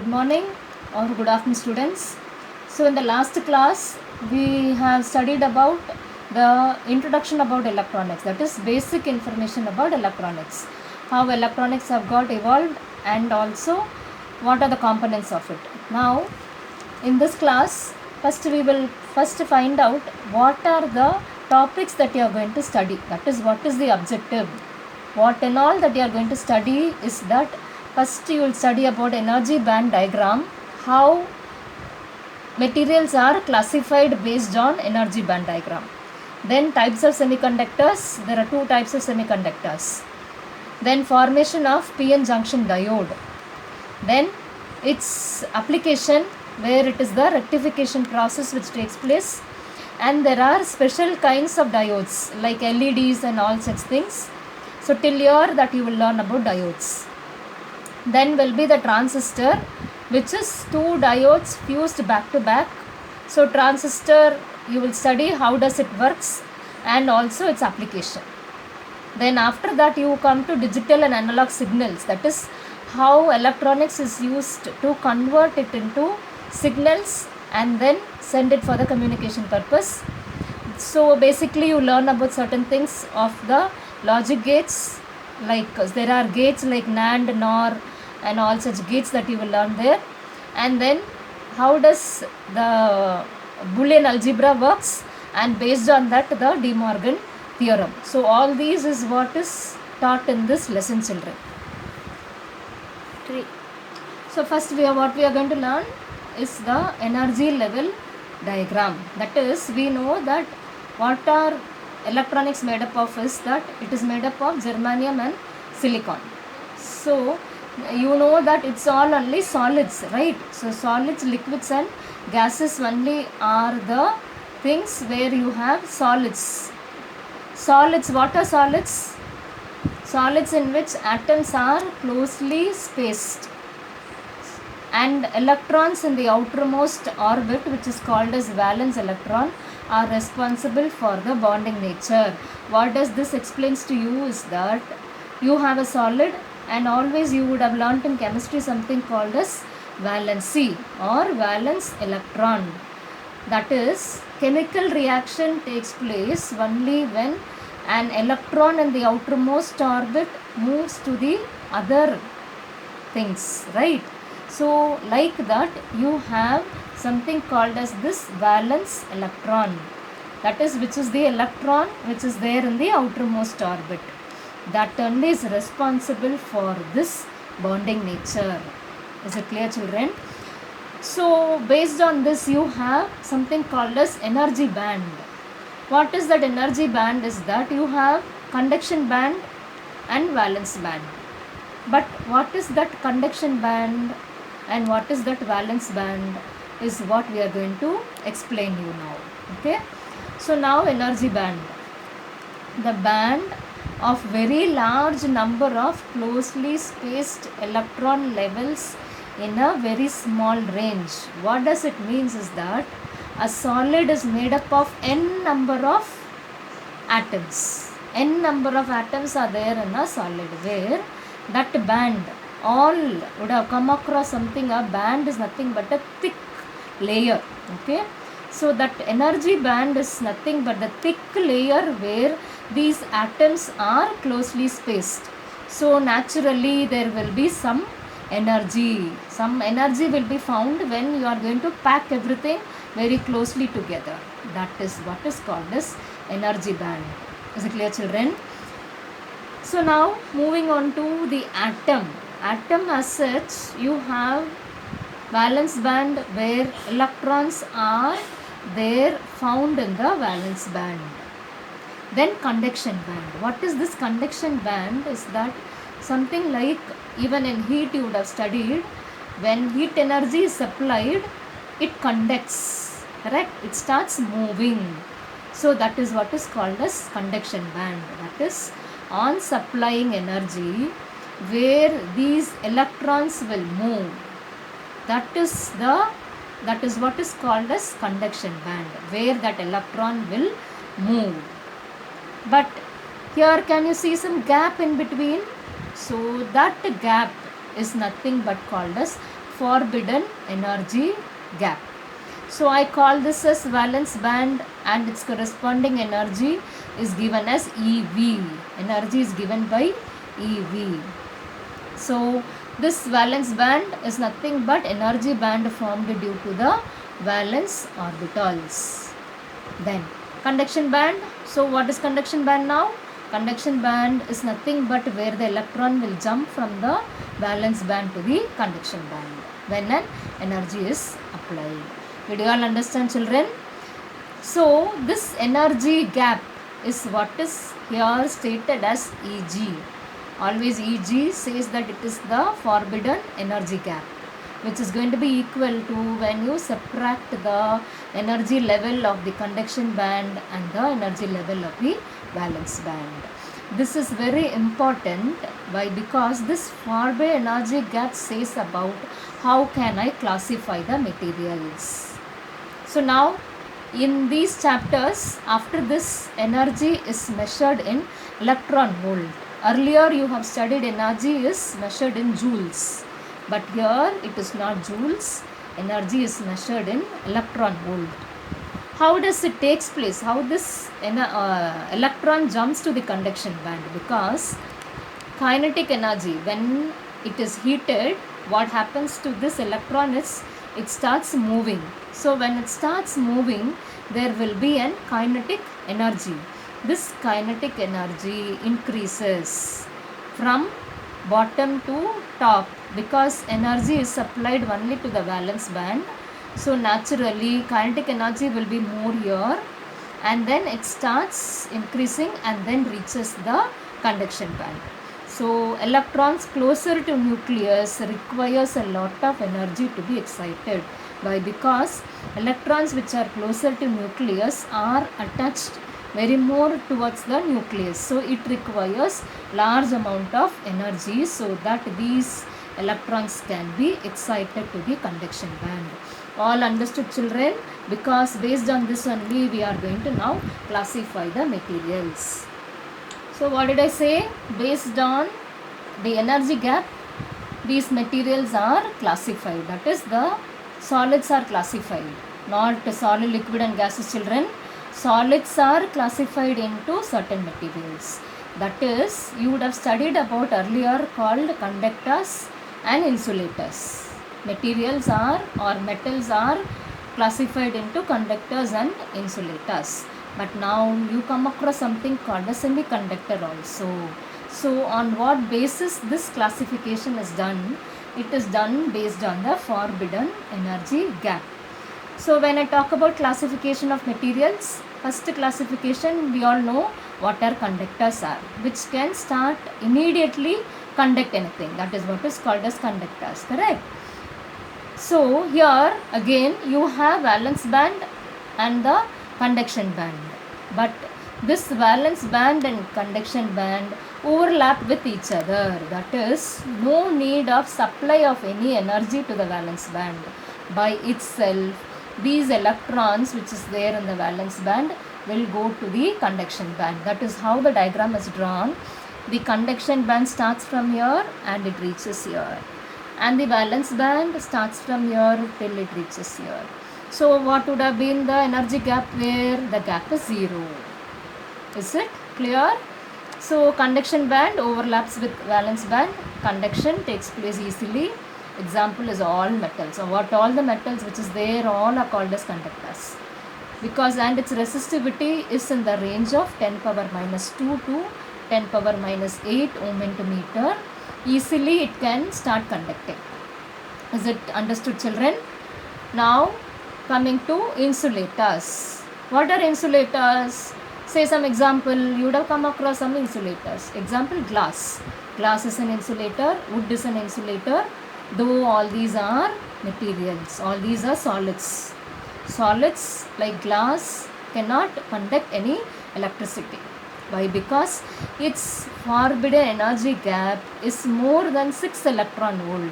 Good morning or good afternoon, students. So in the last class we have studied about the introduction about electronics, that is basic information about electronics, how electronics have got evolved and also what are the components of it. Now in this class we will first find out what are the topics that you are going to study, that is what is the objective, what and all that you are going to study is that first you will study about energy band diagram, how materials are classified based on energy band diagram. Then types of semiconductors, there are two types of semiconductors. Then formation of PN junction diode. Then its application where it is the rectification process which takes place, and there are special kinds of diodes like LEDs and all such things. So till here that you will learn about diodes. Then will be the transistor, which is two diodes fused back to back. So transistor you will study how does it works and also its application. Then after that you come to digital and analog signals, that is how electronics is used to convert it into signals and then send it for the communication purpose. So basically you learn about certain things of the logic gates, like there are gates like NAND, NOR and all such gates that you will learn there. And then how does the Boolean algebra works, and based on that the De Morgan theorem. So all these is what is taught in this lesson, children. So first what we are going to learn is the energy level diagram. That is, we know that what are electronics made up of is that it is made up of germanium and silicon. So you know that it's all only solids, right? So solids, liquids and gases only are the things where you have solids. Solids, what are solids? Solids in which atoms are closely spaced and electrons in the outermost orbit, which is called as valence electron, are responsible for the bonding nature. What does this explains to you is that you have a solid, and always you would have learnt in chemistry something called as valency or valence electron. That is, chemical reaction takes place only when an electron in the outermost orbit moves to the other things, right? So like that you have something called as this valence electron, that is which is the electron which is there in the outermost orbit, that only is responsible for this bonding nature. Is it clear, children? So based on this you have something called as energy band. What is that energy band is that you have conduction band and valence band. But what is that conduction band and what is that valence band is what we are going to explain you now. Okay. So now energy band, the band of very large number of closely spaced electron levels in a very small range. What does it means is that a solid is made up of n number of atoms. N number of atoms are there in a solid, where that band, all would have come across something, a band is nothing but a thick layer. Okay. So that energy band is nothing but the thick layer where these atoms are closely spaced. So naturally there will be some energy will be found when you are going to pack everything very closely together. That is what is called as energy band. Is it clear, children? So now moving on to the atom. Atom as such, you have valence band where electrons are there found in the valence band. Then conduction band. What is this conduction band is that something like, even in heat you would have studied, when heat energy is supplied it conducts, correct? It starts moving. So that is what is called as conduction band. That is, on supplying energy where these electrons will move, that is what is called as conduction band, where that electron will move. But here can you see some gap in between? So that gap is nothing but called as forbidden energy gap. So I call this as valence band, and its corresponding energy is given as EV. Energy is given by EV. So this valence band is nothing but energy band formed due to the valence orbitals. Then conduction band. So what is conduction band now? Conduction band is nothing but where the electron will jump from the valence band to the conduction band when an energy is applied. Did you all understand, children? So this energy gap is what is here stated as Eg. Always Eg says that it is the forbidden energy gap, which is going to be equal to when you subtract the energy level of the conduction band and the energy level of the valence band. This is very important. Why? Because this forbidden energy gap says about how can I classify the materials. So now in these chapters, after this, energy is measured in electron volt. Earlier you have studied energy is measured in joules, but here it is not joules. Energy is measured in electron volt. How does it takes place? How this electron jumps to the conduction band? Because kinetic energy, when it is heated, what happens to this electron is it starts moving. So when it starts moving, there will be an kinetic energy. This kinetic energy increases from bottom to top because energy is supplied only to the valence band. So naturally kinetic energy will be more here, and then it starts increasing and then reaches the conduction band. So electrons closer to nucleus requires a lot of energy to be excited. Why? Because electrons which are closer to nucleus are attached very more towards the nucleus. So it requires large amount of energy so that these electrons can be excited to the conduction band. All understood, children? Because based on this only we are going to now classify the materials. So what did I say? Based on the energy gap, these materials are classified. That is, the solids are classified, not solid, liquid and gases, children. Solids are classified into certain materials. That is, you would have studied about earlier called conductors and insulators. Materials are or metals are classified into conductors and insulators. But now you come across something called a semiconductor also. So on what basis this classification is done? It is done based on the forbidden energy gap. So when I talk about classification of materials, first classification we all know what are conductors are, which can start immediately conduct anything. That is what is called as conductors, correct? So here again you have valence band and the conduction band, but this valence band and conduction band overlap with each other. That is, no need of supply of any energy to the valence band. By itself, these electrons which is there in the valence band will go to the conduction band. That is how the diagram is drawn. The conduction band starts from here and it reaches here, and the valence band starts from here till it reaches here. So what would have been the energy gap where the gap is 0? Is it clear? So conduction band overlaps with valence band. Conduction takes place easily. Example is all metals. So what all the metals which is there, all are called as conductors. Because and its resistivity is in the range of 10 power minus 2 to 10 power minus 8 ohm into meter. Easily it can start conducting. Is it understood, children? Now coming to insulators. What are insulators? Say some example. You would have come across some insulators. Example, glass. Glass is an insulator. Wood is an insulator. Though all these are materials. All these are solids. Solids like glass cannot conduct any electricity. Why? Because its forbidden energy gap is more than 6 electron volt.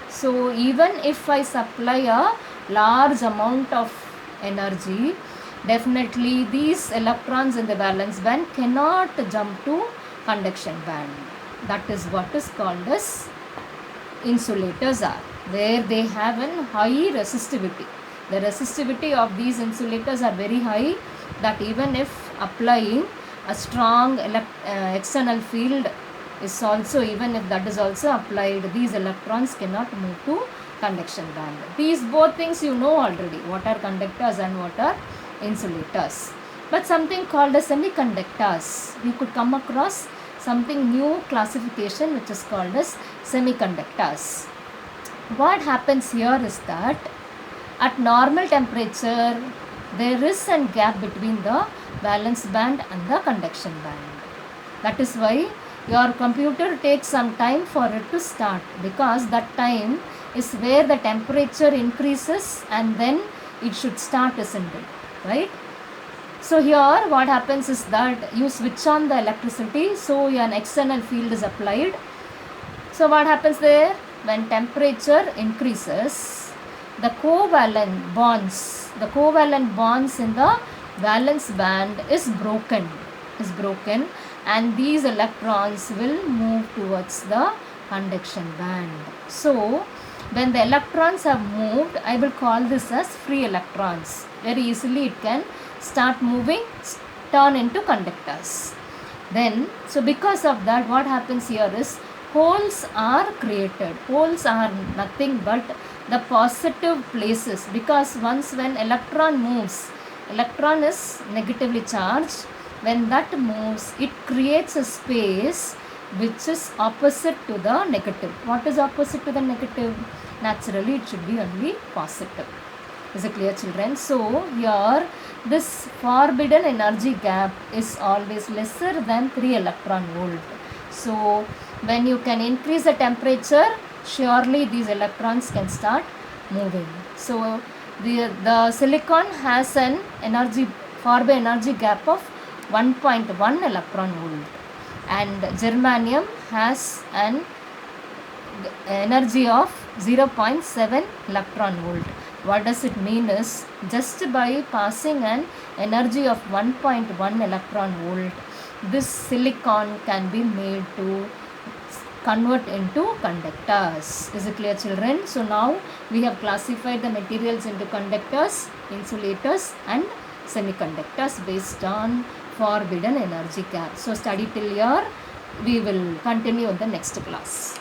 So even if I supply a large amount of energy, definitely these electrons in the valence band cannot jump to conduction band. That is what is called as insulators are. where they have a high resistivity. The resistivity of these insulators are very high, that even if applying a strong external field is also, even if that is also applied, these electrons cannot move to conduction band. These both things you know already, what are conductors and what are insulators. But something called as semiconductors, we could come across something new classification which is called as semiconductors. What happens here is that at normal temperature there is a gap between the valence band and the conduction band. That is why your computer takes some time for it to start, because that time is where the temperature increases and then it should start, isn't it? Right? So here what happens is that you switch on the electricity, so an external field is applied. So what happens there? When temperature increases, the covalent bonds in the valence band is broken, and these electrons will move towards the conduction band. So when the electrons have moved, I will call this as free electrons. Very easily it can start moving, turn into conductors. Then, so because of that, what happens here is holes are created. Holes are nothing but the positive places, because once when electron moves, electron is negatively charged. When that moves, it creates a space which is opposite to the negative. What is opposite to the negative? Naturally, it should be only positive. Is it clear, children? So here this forbidden energy gap is always lesser than 3 electron volt. So when you can increase the temperature, surely these electrons can start moving. So the silicon has an forbidden energy gap of 1.1 electron volt, and germanium has an energy of 0.7 electron volt. What does it mean is, just by passing an energy of 1.1 electron volt, this silicon can be made to convert into conductors. Is it clear, children? So now we have classified the materials into conductors, insulators and semiconductors based on forbidden energy gap. So study till here. We will continue in the next class.